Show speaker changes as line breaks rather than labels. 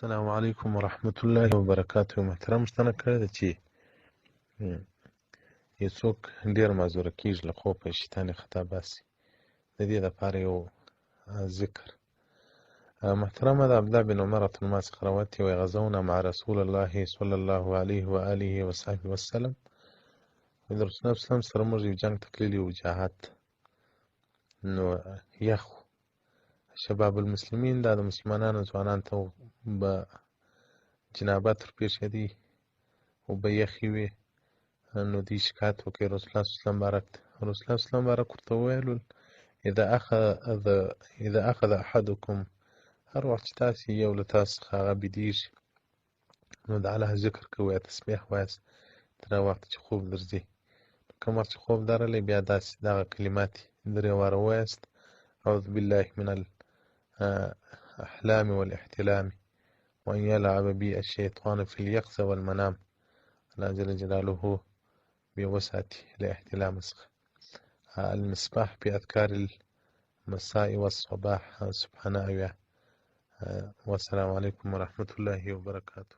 السلام علیکم ورحمت الله وبرکاته. محترم پوښتنه کړې ده چې یو څوک ډېر معذوره کېږي له خوبه شیطان یې خطا باسي، د دې دپاره یو ذکر. محترمه د عبدالله بن عمر رضی الله څخه روایت دی، وایي غزونا مع رسول الله صلی الله علیه و آله وصحبه وسلم. د رسول الله صلی الله علیه وسلم سره موږ یو جنګ ته تللي وو، جهاد. نو یخ شباب المسلمین دا د مسلمانانو ځوانانو ته به جنابت ورپېښېدی، اوبه یخې وې. نو دوی شکایت وکړ رسول الله صلی الله علیه وسلم بارک ته. رسول الله صلی الله علیه وسلم بارک ورته وویل اذا اخذ احدکم، هر وخت چې تاسې یو له تاسو څخه هغه بېدېږي نو د الله ذکر کوئ یا تسبیح وایاست تر هغه وخته چې خوب درځي. کوم وخت چې خوب درغلی بیا داسې دغه کلمات درې واره ووایاست: اعوذ بالله من الاحلام والاحتلام وان یلعب بي الشیطان في اليقظة والمنام. الله جل جلاله بیا وساتي له احتلام څخه. المصباح في اذکار المساء والصباح سبحانه اویا. والسلام علیکم ورحمة الله وبرکاته.